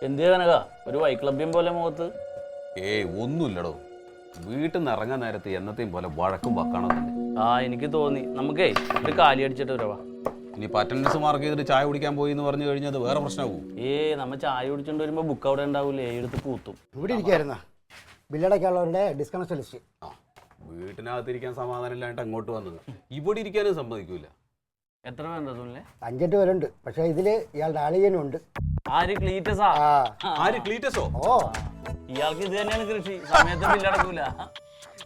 എന്ത് കനക ഒരു വൈക്ലബ്യം പോലെ മുഖത്ത്? ഏയ് ഒന്നുമില്ലടോ, വീട്ടിൽ നിന്ന് ഇറങ്ങാൻ നേരത്തെ എന്നത്തെയും പോലെ വഴക്കും വക്കാണോ തന്നെ. എനിക്ക് തോന്നി. നമുക്കേ ഒരു കാലി അടിച്ചിട്ട് വരവാ. ഇനി അറ്റൻഡൻസ് മാർക്ക് ചെയ്തിട്ട് ചായ കുടിക്കാൻ പോയി എന്ന് പറഞ്ഞു കഴിഞ്ഞാൽ വേറെ പ്രശ്നമാവും. നമ്മ ചായ കുടിച്ചോണ്ട് വരുമ്പോ ബുക്ക് അവിടെ ഉണ്ടാവൂലേ, എടുത്ത് കൂത്തും. ഇവിടെ ഇരിക്കായിരുന്ന ബില്ലടക്കാനുള്ളവരുടെ ഡിസ്കണക്ഷൻ ലിസ്റ്റ്. വീട്ടിനകത്തിരിക്കാൻ സമാധാനം ഇല്ലാണ്ട് അങ്ങോട്ട് വന്നത്, ഇവിടെ ഇരിക്കാനും സമ്മതിക്കൂല. എത്ര പേരുണ്ട്? 5-8 പേരുണ്ട്. പക്ഷെ ഇതില് ഇയാളുടെ അളിയനും ഉണ്ട്. ആര്? ക്ലീറ്റസാ? ആര്? ക്ലീറ്റസോ? ഓ, ഇയാൾക്ക് ഇത് തന്നെയാണ് കൃഷി. സമയത്ത് ബില്ലടക്കൂല.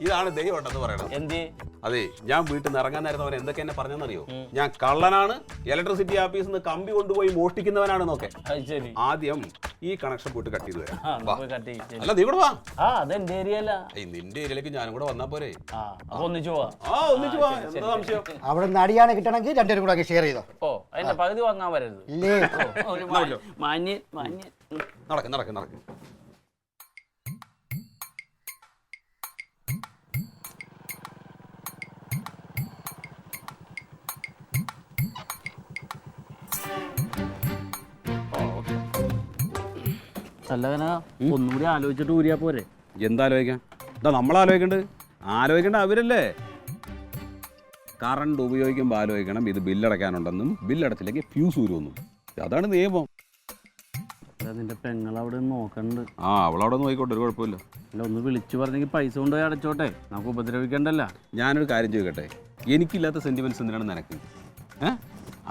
ഇതാണ് ദൈവം ഉണ്ടെന്ന് പറയണം. എന്ത്? അതെ, ഞാൻ വീട്ടിൽ നിന്ന് ഇറങ്ങാൻ നേരത്തെ അവൻ എന്തൊക്കെ എന്നെ പറഞ്ഞെന്നറിയോ? ഞാൻ കള്ളനാണ്, ഇലക്ട്രിസിറ്റി ഓഫീസിൽ നിന്ന് കമ്പി കൊണ്ടുപോയി മോഷ്ടിക്കുന്നവനാണെന്നൊക്കെ. ശരി, ആദ്യം ഈ കണക്ഷൻ പോയിട്ട് കട്ട് ചെയ്ത് വരാം. അല്ല നീ കൂടെ വാ. അതെന്റെ ഏരിയ അല്ല. നിന്റെ ഏരിയയിലേക്ക് ഞാനും കൂടെ വന്നാ പോരെ? ഒന്നിച്ചു പോവാ. ഒന്നിച്ചു പോവാ. എന്താ സംശയം? അവിടെ നിന്ന് അടിയാണ് കിട്ടണമെങ്കിൽ 2 പേരും കൂടെ ഷെയർ ചെയ്തോ. അതിന്റെ പകുതി വാങ്ങാൻ വരരുത്. നടക്ക് നടക്ക് നടക്ക്. അല്ല കന, ഒന്നുകൂടി ആലോചിച്ചിട്ട് ഊരിയാ പോരെ? എന്താ ആലോചിക്കാൻ? എന്താ നമ്മളാലോചിക്കണ്ട്? ആലോചിക്കേണ്ട അവരല്ലേ. കറണ്ട് ഉപയോഗിക്കുമ്പോൾ ആലോചിക്കണം ഇത് ബില്ലടയ്ക്കാനുണ്ടെന്നും ബില്ലടച്ചില്ലെങ്കിൽ ഫ്യൂസ് ഊരുമെന്നും. അതാണ് നിയമം. നിന്റെ പെങ്ങളവിടെ നോക്കണ്ട്. അവളവിടെ നോക്കിക്കോട്ടെ, ഒരു കുഴപ്പമില്ല. അല്ല, ഒന്ന് വിളിച്ചു പറഞ്ഞെങ്കിൽ പൈസ കൊണ്ടുപോയി അടച്ചോട്ടെ, നമുക്ക് ഉപദ്രവിക്കണ്ടല്ല. ഞാനൊരു കാര്യം ചോദിക്കട്ടെ, എനിക്കില്ലാത്ത സെന്റിമെന്റ്സ് എന്തിനാണ് നിനക്ക്?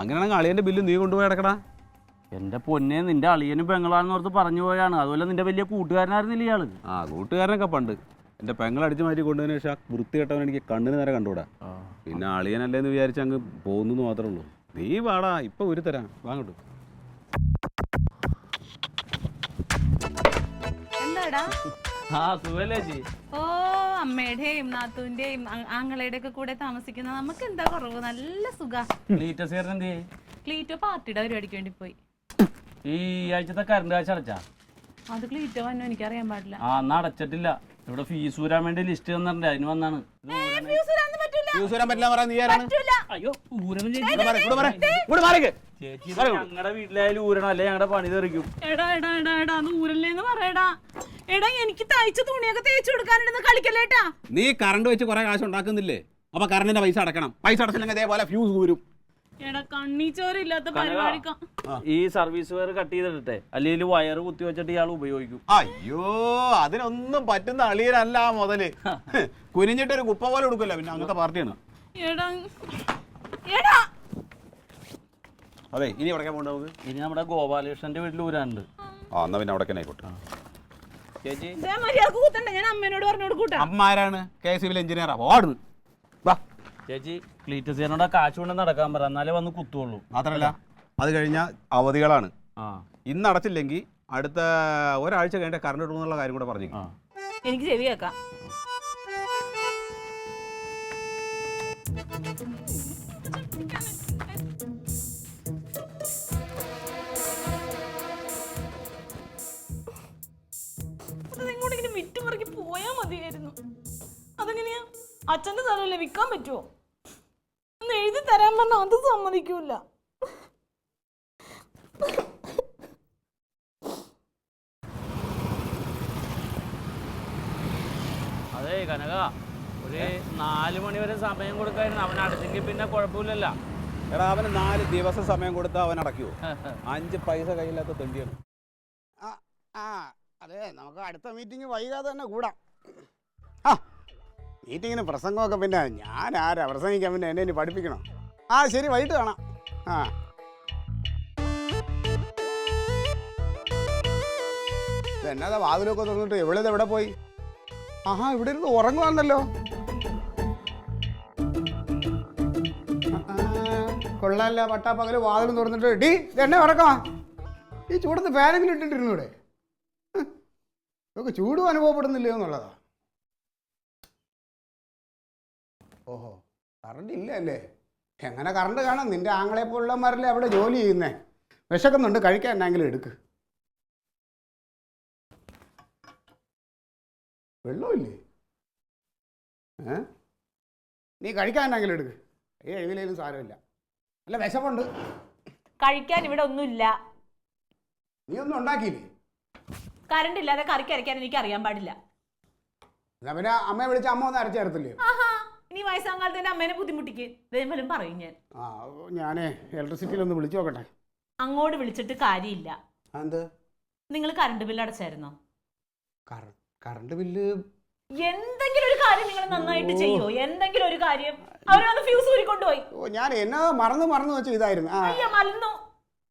അങ്ങനെയാണെങ്കിൽ അളിയൻ്റെ ബില്ല് നീ കൊണ്ടുപോയി അടക്കടാ. എന്റെ പൊന്നെ, നിന്റെ അളിയനും പെങ്ങളാണെന്ന് ഓർത്ത് പറഞ്ഞു പോയാണ്. അതുപോലെ നിന്റെ വലിയ കൂട്ടുകാരനായിരുന്നില്ല ഇയാള്? കൂട്ടുകാരനൊക്കെ പണ്ട്. എൻ്റെ പെങ്ങളടിച്ചു മാറ്റി കൊണ്ടുവന്ന ശേഷം വൃത്തികെട്ടവൻ എനിക്ക് കണ്ണിന് നേരെ കണ്ടുകൂടാ. പിന്നെ അളിയനല്ലേന്ന് വിചാരിച്ച് അങ്ങ് പോകുന്നു മാത്രമേ ഉള്ളൂ. നീ വാടാ, ഇപ്പൊ ഒരു തരാം, വാങ്ങട്ടു. ഓ, അമ്മയുടെയും നാത്തൂന്റെയും ആങ്ങളയുടെ ഒക്കെ കൂടെ താമസിക്കുന്ന നമുക്ക് എന്താ കുറവ്? നല്ല സുഖ. ക്ലീറ്റോ പാർട്ടിയുടെ പരിപാടിക്ക് വേണ്ടി പോയി. ഈ ആഴ്ചത്തെ കറണ്ട് കാശ് അടച്ചാ? അത് ക്ലീറ്റോ വന്നോ എനിക്കറിയാൻ പാടില്ല. അന്ന് അടച്ചിട്ടില്ല. ഇവിടെ ഫീസ് ഊരാൻ വേണ്ടി ലിസ്റ്റ് തന്നിട്ടുണ്ട്, അതിന് വന്നാണ്. ഞങ്ങളുടെ വീട്ടിലായാലും ഊരണം, അല്ലെ ഞങ്ങളുടെ പണി തെറിക്കും. എടാ, എനിക്ക് തയ്ച്ച തുണിയൊക്കെ തേച്ചു കൊടുക്കാനുണ്ടെന്ന് കളിക്കല്ലേട്ടാ. നീ കറണ്ട് വെച്ച് കുറെ കാശ് ഉണ്ടാക്കുന്നില്ലേ? അപ്പൊ കറണ്ടിന്റെ പൈസ അടക്കണം. പൈസ അടച്ചില്ലെങ്കിൽ അതേപോലെ ഫ്യൂസ് ഊരും. ഈ സർവീസ് വയർ കട്ട് ചെയ്തിട്ടെ, അല്ലെങ്കിൽ വയറ് കുത്തി വെച്ചിട്ട് ഇയാൾ ഉപയോഗിക്കും. അയ്യോ, അതിനൊന്നും പറ്റുന്ന അളിയനല്ല മുതല്. കുനിഞ്ഞിട്ടൊരു കുപ്പ പോലെ കൊടുക്കില്ല. പിന്നെ അങ്ങനത്തെ പാർട്ടിയാണ്. അതെ, ഇനി എവിടെ പോകണ്ട നമുക്ക്? ഇനി നമ്മുടെ ഗോപാലകൃഷ്ണന്റെ വീട്ടിൽ ഊരാനുണ്ട്. എന്നാ പിന്നെ അവിടെ ആയിക്കോട്ടെ. ചേച്ചി, ഞാൻ അമ്മേനോട് പറഞ്ഞോട്. അമ്മാരാണ് KCB എഞ്ചിനീയറാ. ഓടുന്നു. ചേച്ചി, ക്ലീറ്റസിനോട് കാശ് കൊണ്ട് നടക്കാൻ പറ, എന്നാലേ വന്ന് കുത്തുള്ളൂ. മാത്രല്ല, അത് കഴിഞ്ഞാൽ അവധികളാണ്. ഇന്ന് അടച്ചില്ലെങ്കിൽ അടുത്ത ഒരാഴ്ച കഴിഞ്ഞ കറണ്ട് ഇടുന്നുള്ള കാര്യം കൂടെ പറഞ്ഞു. എനിക്ക് ചെവി കേൾക്കാം. ഇങ്ങോട്ടിങ്ങനെ വിറ്റുമറിക്ക് പോയാ മതിയായിരുന്നു. അതെങ്ങനെയാ? അച്ഛന്റെ സ്ഥലമല്ലേ, വിൽക്കാൻ പറ്റുമോ? ഒന്ന് എഴുതി തരാൻ പറഞ്ഞാൽ അത് സമ്മതിക്കൂല. അതെ കനക, ഒരു 4 മണി വരെ സമയം കൊടുക്കായിരുന്നു. അവൻ അടച്ചെങ്കിൽ പിന്നെ കുഴപ്പമില്ലല്ലോ. എടാ, അവന് 4 ദിവസം സമയം കൊടുത്താൽ അവൻ അടയ്ക്കുമോ? 5 പൈസ കയ്യില്ലാത്ത തെണ്ടിയാണ്. അതെ, നമുക്ക് അടുത്ത മീറ്റിംഗ് വൈകാതെ തന്നെ കൂടാം. മീറ്റിങ്ങിന് പ്രസംഗമൊക്കെ പിന്നെ ഞാൻ ആരാ പ്രസംഗിക്കാൻ? പിന്നെ എന്നെ ഇനി പഠിപ്പിക്കണം. ശരി, വൈകിട്ട് കാണാം. എന്നാ വാതിലൊക്കെ തുറന്നിട്ട് എവിടെ പോയി? ഇവിടെ ഇരുന്ന് ഉറങ്ങുവാന്നല്ലോ. കൊള്ളാല്ല, പട്ടാപ്പകല് വാതിലും തുറന്നിട്ട് ഡീ എന്നെ ഉറക്കമാ. ഈ ചൂടത്ത് ഫാനെങ്കിലും ഇട്ടിട്ടിരുന്നു ഇവിടെ. ഇതൊക്കെ ചൂടും അനുഭവപ്പെടുന്നില്ലയോ എന്നുള്ളതാ. ഓഹോ, കറണ്ട് ഇല്ല അല്ലേ? എങ്ങനെ കറണ്ട് കാണാം? നിന്റെ ആങ്ങളെ പോലുള്ളമാരല്ലേ അവിടെ ജോലി ചെയ്യുന്നേ. വിശക്കുന്നുണ്ട്, കഴിക്കാൻ എന്നെങ്കിലും എടുക്ക്. വെള്ളമില്ലേ? നീ കഴിക്കാൻ എന്നെങ്കിലും എടുക്ക്. എഴുതിയില്ലേലും സാരമില്ല. അല്ല, വിശപ്പുണ്ട്. കഴിക്കാൻ ഇവിടെ ഒന്നുമില്ല. നീ ഒന്നും ഉണ്ടാക്കിയില്ലേ? കറണ്ട് ഇല്ലാതെ കറിക്ക് അരയ്ക്കാൻ എനിക്ക് അറിയാൻ പാടില്ല. എന്നാ പിന്നെ അമ്മയെ വിളിച്ച അമ്മ ഒന്ന് അരച്ചു തരത്തില്ലേ? ആഹാ, ഇനി വയസ്സാം കാലത്ത് എന്റെ അമ്മേനെ ബുദ്ധിമുട്ടിക്ക് ഇതേപോലും പറയും ഞാൻ. ഞാനേ ഇലക്ട്രിസിറ്റിയിലൊന്ന് വിളിച്ചു നോക്കട്ടെ. അങ്ങോട്ട് വിളിച്ചിട്ട് കാര്യമില്ല. എന്ത്? നിങ്ങൾ കറണ്ട് ബില്ല് അടച്ചായിരുന്നോ? കറണ്ട് ബില്ല് എന്തെങ്കിലും ഒരു കാര്യം നിങ്ങൾ നന്നായിട്ട് ചെയ്യോ? എന്തെങ്കിലും ഒരു കാര്യം. അവരൊന്ന് ഫ്യൂസ് ഊരിക്കൊണ്ടുപോയി. ഞാൻ എന്നാ മറന്നു വെച്ച ഇതായിരുന്നു. അയ്യോ, മലന്നു.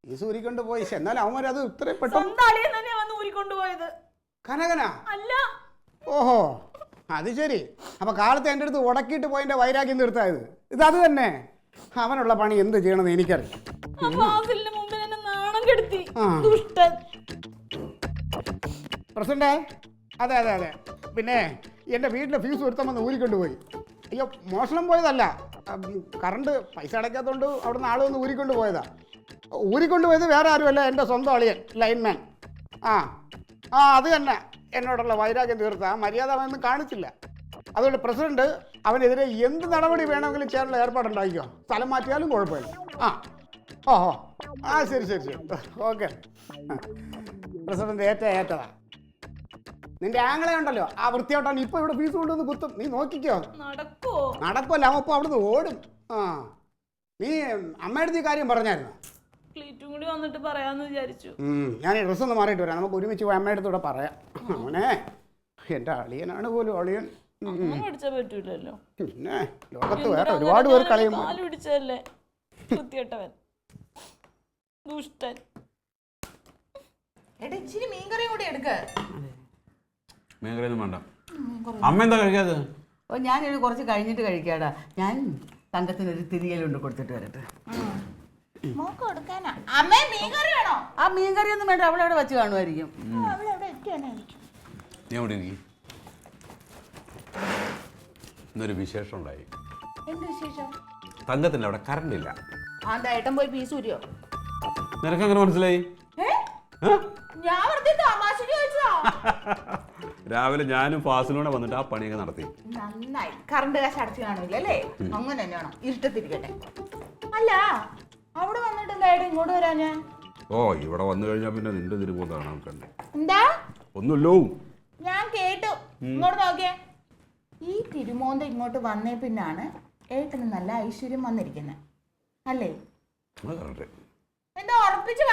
ഫ്യൂസ് ഊരിക്കൊണ്ടുപോയി. എന്നാലും അവന്മാർ അത് ഇത്രയും പെട്ടെന്ന് സ്വന്തം അളിയൻ തന്നെയാ വന്ന് ഊരിക്കൊണ്ടുപോയത്. കനകനാ? അല്ല. ഓഹോ, അത് ശരി. അപ്പൊ കാലത്ത് എൻ്റെ അടുത്ത് ഉടക്കിയിട്ട് പോയതിന്റെ വൈരാഗ്യം തീർത്തായത് ഇത് തന്നെ. അവനുള്ള പണി എന്ത് ചെയ്യണമെന്ന് എനിക്കറിയാം. മുമ്പിൽ എന്നെ നാണം കെടുത്തി. ദുഷ്ടൻ. പ്രസിഡന്റേ, അതെ പിന്നെ എൻ്റെ വീട്ടിലെ ഫീസ് ഒരുത്തം വന്ന് ഊരിക്കൊണ്ടുപോയി. അയ്യോ, മോഷണം പോയതല്ല. കറണ്ട് പൈസ അടയ്ക്കാത്തതുകൊണ്ട് അവിടെ നിന്ന് ആൾ വന്ന് ഊരിക്കൊണ്ട് പോയതാ. ഊരിക്കൊണ്ടുപോയത് വേറെ ആരുമല്ല, എൻ്റെ സ്വന്തം അളിയൻ ലൈൻമാൻ. അത് തന്നെ എന്നോടുള്ള വൈരാഗ്യം തീർത്ത മര്യാദ അവനൊന്നും കാണിച്ചില്ല. അതുകൊണ്ട് പ്രസിഡന്റ് അവനെതിരെ എന്ത് നടപടി വേണമെങ്കിലും ചെയ്യാനുള്ള ഏർപ്പാടുണ്ടാക്കിക്കോ. സ്ഥലം മാറ്റിയാലും കുഴപ്പമില്ല. ഓഹോ, ശരി ഓക്കെ. പ്രസിഡന്റ് ഏറ്റതാ. നിന്റെ ആങ്ങളെ ഉണ്ടല്ലോ, ആ വൃത്തിയോട്ടാണ് ഇപ്പൊ ഇവിടെ ഫീസ് കൊണ്ടുവന്ന് കുത്തും. നീ നോക്കിക്കോ. നടക്കുമല്ല, അവൻ ഇപ്പൊ അവിടുന്ന് ഓടും. നീ അമ്മയുടെ കാര്യം പറഞ്ഞായിരുന്നു? കൂടി വന്നിട്ട് പറയാന്ന് വിചാരിച്ചു. ഞാൻ ഈ ഡ്രസ്സ് ഒന്ന് മാറിയിട്ട് വരാം. നമുക്ക് ഒരുമിച്ച് പോയി അമ്മയുടെ കൂടെ പറയാം. അവനെ എൻ്റെ അളിയനാണ് പോലും അളിയൻ. പറ്റൂലല്ലോ. പിന്നെ ലോകത്ത് വേറെ ഒരുപാട് പേര് കളയും. പിടിച്ചല്ലേ കുത്തിയിട്ടവൻ, ദുഷ്ടൻ. ഇച്ചിരി മീൻകറിയും കൂടി എടുക്ക. മീൻകറിയൊന്നും വേണ്ട. അമ്മ എന്താ കഴിക്കാതെ? ഞാനിത് കുറച്ച് കഴിഞ്ഞിട്ട് കഴിക്കാടാ. ഞാൻ തങ്കത്തിനൊരു തിരിയലുണ്ട്, കൊടുത്തിട്ട് വരട്ടെ. ആ മീൻകറി ഒന്നും വേണ്ട, അവളവിടെ വെച്ച് കാണുമായിരിക്കും. നീ അവിടെ ഇരിക്കും. ഇന്നൊരു വിശേഷം ഉണ്ടായി. എന്ത് വിശേഷം? തങ്കത്തിൻ്റെ അവിടെ കറണ്ട് ഇല്ല. ഏട്ടൻ പോയി പീസൂരിയോ? നിനക്ക് അങ്ങനെ മനസ്സിലായി? ഞാൻ വെറുതെ തമാശ ചോദിച്ചതാ. രാവിലെ ഞാനും ഫാസിലൂടെ വന്നിട്ട് ആ പണിയൊക്കെ നടത്തി. നന്നായി. കറണ്ട് കാശ് അടച്ചു കാണൂല അല്ലേ? അങ്ങനെ തന്നെയാണോ? ഇരുട്ടത്തിരിക്കട്ടെ. അല്ല, അവിടെ വന്നിട്ട് എന്തായാലും ഇങ്ങോട്ട് വരാഞ്ഞാ? ഇവിടെ വന്നു കഴിഞ്ഞാൽ പിന്നെ നിന്റെ തിരുമോ കാണാൻ കണ്ടേ. എന്താ? ഒന്നുമില്ലോ. ഞാൻ കേട്ടു. ഇങ്ങോട്ട് നോക്കിയേ. ഈ തിരുമോന്ത ഇങ്ങോട്ട് വന്നേ പിന്നാണ് ഏട്ടന് നല്ല ഐശ്വര്യം വന്നിരിക്കുന്നത് അല്ലേ? എന്താ ഉറപ്പിച്ച്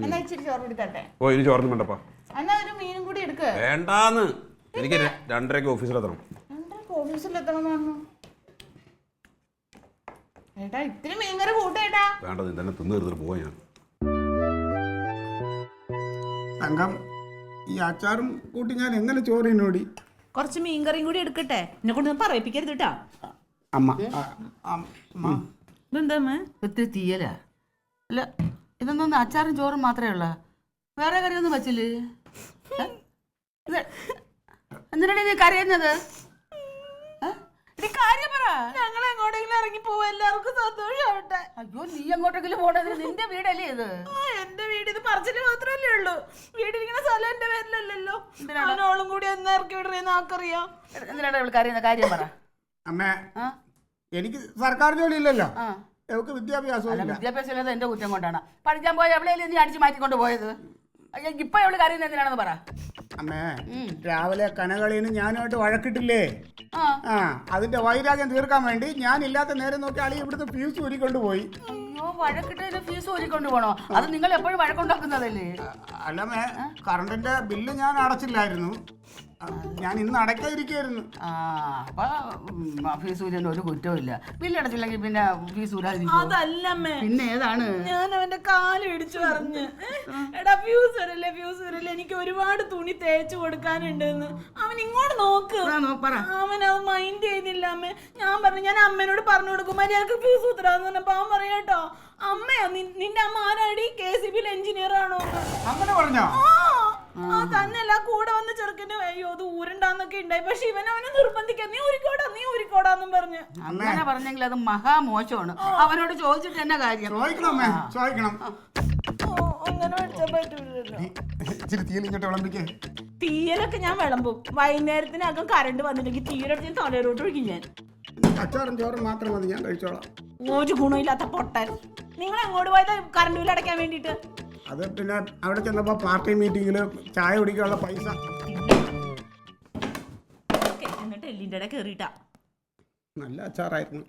എന്നാ ഇച്ചിരി ചോറ് എടുക്കട്ടെ. ഇനി ചോറിന് വേണ്ടപ്പാ. എന്നാ ഒരു മീനും കൂടി എടുക്ക്. വേണ്ടാന്ന്, എനിക്ക് 2:30 ഓഫീസിലെത്തണം. 2:30 ഓഫീസിലെത്തണം പറഞ്ഞു ഏട്ടാ. ഇത്തിരി മീൻകറി കൂട്ടേട്ടാ. വേണ്ട, നീ തന്നെ തിന്നു തീർത്തിട്ട് പോവാ. ഞാൻ തങ്കം, ഈ അച്ചാറും കൂട്ടി ഞാൻ എങ്ങനെ ചോറിനോടി? കുറച്ച് മീൻകറിയും കൂടി എടുക്കട്ടെ. എന്നെ കൊണ്ട് പറയിപ്പിക്കരുത് കേട്ടാ. ഇതെന്താ ഒത്തിരി തീയലാ. അല്ല, ഇതൊന്നും അച്ചാറും ചോറും മാത്രമേ ഉള്ള, വേറെ കറിയൊന്നും വച്ചില്ലേ? എന്തിനാണ് നീ കറിയുന്നത്? കാര്യം പറ. ഞങ്ങൾ എങ്ങോട്ടെങ്കിലും ഇറങ്ങി പോവാ, എല്ലാവർക്കും സന്തോഷാവട്ടെ. അയ്യോ, നീ എങ്ങോട്ടെങ്കിലും പോണത്? നിന്റെ വീടല്ലേ ഇത്? എന്റെ വീട് ഇത് പറച്ചില് മാത്രല്ലേ ഉള്ളൂ. വീടിരിക്കുന്ന സ്ഥലം എന്റെ പേരിലല്ലല്ലോ. അവനോളും കൂടി എന്നാ ഇറക്കി വിടണേന്ന് ആർക്കറിയാം. എന്തിനാണ് അവൾക്ക് അറിയുന്ന കാര്യം പറ. അമ്മേ, എനിക്ക് സർക്കാർ ജോലി ഇല്ലല്ലോ. വിദ്യാഭ്യാസം ഇല്ലാതെ എന്റെ കുറ്റം കൊണ്ടാണ്. പഠിക്കാൻ പോയ എവിടെയല്ലേ നീ അടിച്ചു മാറ്റിക്കൊണ്ട് പോയത്? ഇപ്പൊ അവള് കറിയുന്നത് എന്തിനാണെന്ന് പറ. അമ്മേ, രാവിലെ കനകളിന് ഞാനുമായിട്ട് വഴക്കിട്ടില്ലേ? അതിന്റെ വൈരാഗ്യം തീർക്കാൻ വേണ്ടി ഞാൻ ഇല്ലാത്ത നേരം നോക്കി അളി ഇവിടുത്തെ ഫീസ് ഊരിക്കൊണ്ടുപോയി. അയ്യോ, വഴക്കിട്ട് ഫീസ് ഊരിക്കൊണ്ടു പോണോ? അത് നിങ്ങൾ എപ്പോഴും വഴക്കുണ്ടാക്കുന്നതല്ലേ? അല്ലമ്മേ, കറണ്ടിന്റെ ബില്ല് ഞാൻ അടച്ചില്ലായിരുന്നു. ഞാൻ ഇന്ന് അടയ്ക്കാതിരിക്കായിരുന്നു. ഫീസ് ഊരാൻ ഒരു കുറ്റവും ഇല്ല. ബില്ലടച്ചില്ലെങ്കിൽ പിന്നെ ഫീസ് ഊരാതിരിക്കും. അതല്ലമ്മേ, പിന്നെ ഏതാണ്? ഞാൻ അവന്റെ കാല് ഇടിച്ചു പറഞ്ഞു. എടാ ഫ്യൂസ് വരല്ലേ, എനിക്ക് ഒരുപാട് തുണി തേച്ച് കൊടുക്കാനുണ്ടെന്ന്. അവൻ ഇങ്ങോട്ട് നോക്ക്. അവൻ അത് മൈൻഡ് ചെയ്തില്ല അമ്മേ. ഞാൻ പറഞ്ഞു, ഞാൻ അമ്മേനോട് പറഞ്ഞു കൊടുക്കും മര്യാദക്ക് ഫ്യൂസ് ഊത്തരാന്ന് പറഞ്ഞപ്പോ അവൻ പറയാട്ടോ, അമ്മയോ നിന്റെ അമ്മ ആരാടി? KCB എഞ്ചിനീയർ ആണോ? അങ്ങനെ പറഞ്ഞോ? തന്നെയല്ല, കൂടെ വന്ന് ചെറുക്കന് അയ്യോ അത് ഊരണ്ടാന്നൊക്കെ ഉണ്ടായി. പക്ഷെ അവനെ നിർബന്ധിക്കാൻ നീ ഊരിക്കോടാന്നും പറഞ്ഞു. അങ്ങനെ പറഞ്ഞെങ്കിൽ അത് മഹാമോശമാണ്. അവനോട് ചോദിച്ചിട്ട് എന്നാ കാര്യം? ചോദിക്കണം. അങ്ങനെ വെച്ചാൽ പറ്റൂലല്ലോ. തീയലൊക്കെ ഞാൻ വിളമ്പും. വൈകുന്നേരത്തിനകം കറണ്ട് വന്നില്ലെങ്കിൽ തീയലെടുത്ത് ഞാൻ തലയിലോട്ട് ഒഴിക്കും. ഞാൻ അച്ചാറും ചോറും മാത്രം മതി, ഞാൻ കഴിച്ചോളാം. ഒരു ഗുണമില്ലാത്ത പൊട്ടൻ. നിങ്ങൾ എങ്ങോട്ട് പോയത് കറണ്ട് ബില്ല് അടയ്ക്കാൻ വേണ്ടിട്ട്? അത് പിന്നെ അവിടെ ചെന്നപ്പോൾ പാർട്ടി മീറ്റിങ്ങിൽ ചായ കുടിക്കാനുള്ള പൈസ. എന്നിട്ട് എല്ലിൻ്റെ ഇടയിൽ കയറിയിട്ടാ. നല്ല അച്ചാറായിരുന്നു.